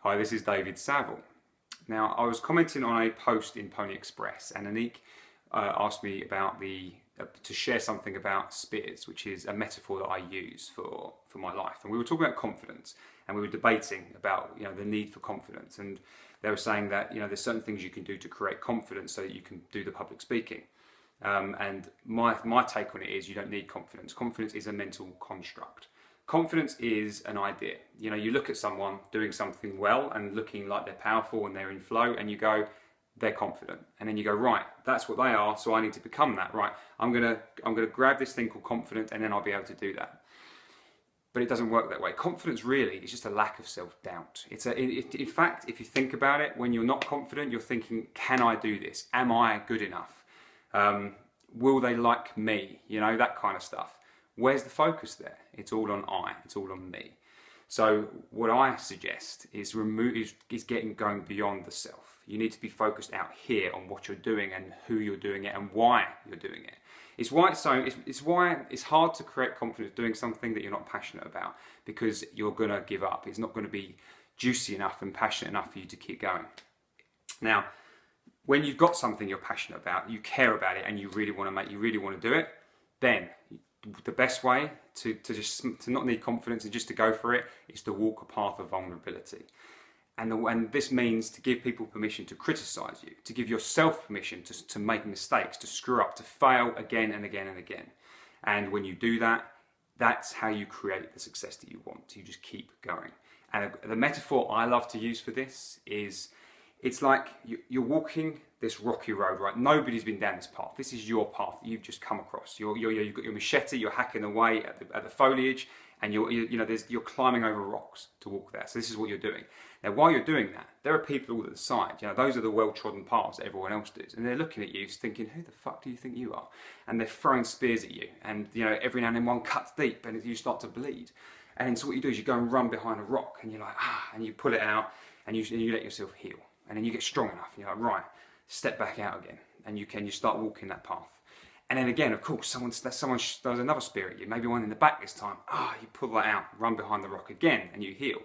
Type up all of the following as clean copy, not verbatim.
Hi, this is David Saville. Now, I was commenting on a post in Pony Express, and Anik asked me about to share something about spears, which is a metaphor that I use for my life. And we were talking about confidence, and we were debating about the need for confidence. And they were saying that there's certain things you can do to create confidence so that you can do the public speaking. And my take on it is you don't need confidence. Confidence is a mental construct. Confidence is an idea. You look at someone doing something well and looking like they're powerful and they're in flow, and you go, they're confident. And then you go, right, that's what they are, so I need to become that. Right, I'm gonna grab this thing called confidence, and then I'll be able to do that. But it doesn't work that way. Confidence really is just a lack of self-doubt. In fact, if you think about it, when you're not confident, you're thinking, can I do this? Am I good enough? Will they like me? That kind of stuff. Where's the focus there? It's all on I, it's all on me. So what I suggest is going beyond the self. You need to be focused out here on what you're doing and who you're doing it and why you're doing it. It's why it's hard to create confidence doing something that you're not passionate about, because you're gonna give up. It's not gonna be juicy enough and passionate enough for you to keep going. Now, when you've got something you're passionate about, you care about it, and you really want to do it, then the best way to not need confidence and just to go for it is to walk a path of vulnerability. And this means to give people permission to criticize you, to give yourself permission to make mistakes, to screw up, to fail again and again and again. And when you do that, that's how you create the success that you want. You just keep going. And the metaphor I love to use for this is, it's like you're walking this rocky road, right? Nobody's been down this path. This is your path that you've just come across. You've got your machete, you're hacking away at the foliage, and you're climbing over rocks to walk there. So this is what you're doing. Now, while you're doing that, there are people all at the side. Those are the well-trodden paths that everyone else does, and they're looking at you, thinking, "Who the fuck do you think you are?" And they're throwing spears at you, and every now and then one cuts deep, and you start to bleed. And so what you do is you go and run behind a rock, and you're like, and you pull it out, and you let yourself heal. And then you get strong enough, and you're like, right, step back out again, and you start walking that path. And then again, of course, someone throws another spear at you, maybe one in the back this time. You pull that out, run behind the rock again, and you heal.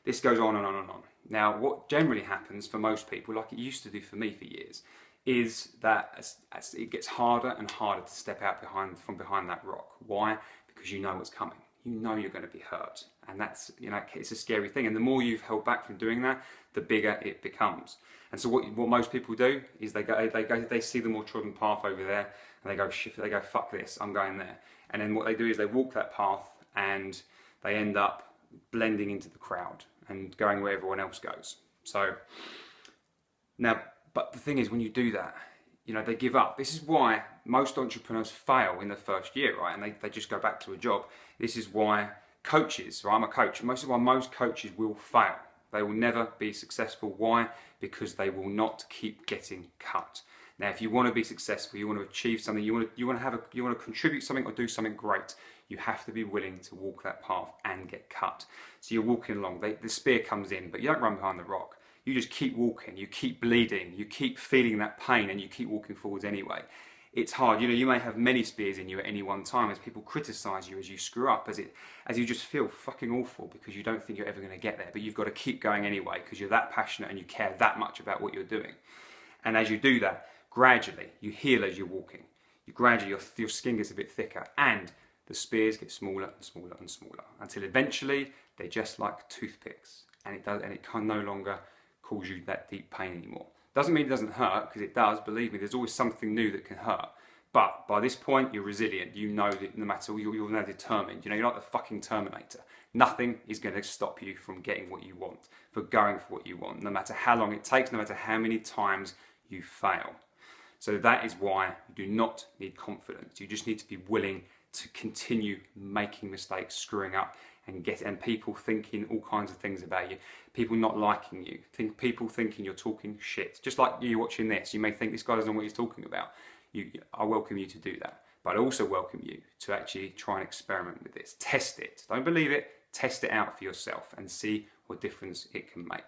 This goes on and on and on. Now, what generally happens for most people, like it used to do for me for years, is that as it gets harder and harder to step out from behind that rock. Why? Because you know what's coming. You know you're going to be hurt, and that's it's a scary thing. And the more you've held back from doing that, the bigger it becomes. And so what most people do is they see the more trodden path over there, and they go fuck this, I'm going there. And then what they do is they walk that path, and they end up blending into the crowd and going where everyone else goes. So now, but the thing is, when you do that, they give up. This is why most entrepreneurs fail in the first year, right? And they just go back to a job. This is why coaches, right? I'm a coach. Most coaches will fail. They will never be successful. Why? Because they will not keep getting cut. Now, if you want to be successful, you want to achieve something, you want to contribute something or do something great, you have to be willing to walk that path and get cut. So you're walking along, the spear comes in, but you don't run behind the rock. You just keep walking, you keep bleeding, you keep feeling that pain, and you keep walking forwards anyway. It's hard. You may have many spears in you at any one time as people criticize you as you screw up, as you just feel fucking awful because you don't think you're ever going to get there, but you've got to keep going anyway because you're that passionate and you care that much about what you're doing. And as you do that, gradually, you heal as you're walking. Your skin gets a bit thicker, and the spears get smaller and smaller and smaller until eventually they're just like toothpicks, and it can no longer cause you that deep pain anymore. Doesn't mean it doesn't hurt, because it does. Believe me, there's always something new that can hurt. But by this point, you're resilient. You know that no matter, you're now determined. You're like the fucking Terminator. Nothing is going to stop you from getting what you want, for going for what you want, no matter how long it takes, no matter how many times you fail. So that is why you do not need confidence. You just need to be willing to continue making mistakes, screwing up, and people thinking all kinds of things about you, people not liking you, people thinking you're talking shit. Just like you watching this, you may think this guy doesn't know what he's talking about. I welcome you to do that, but I also welcome you to actually try and experiment with this. Test it. Don't believe it. Test it out for yourself and see what difference it can make.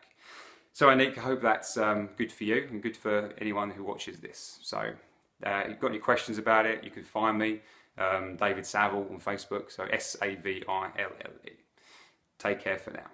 So Anik, I hope that's good for you and good for anyone who watches this. So if you've got any questions about it, you can find me. David Saville on Facebook, so Saville. Take care for now.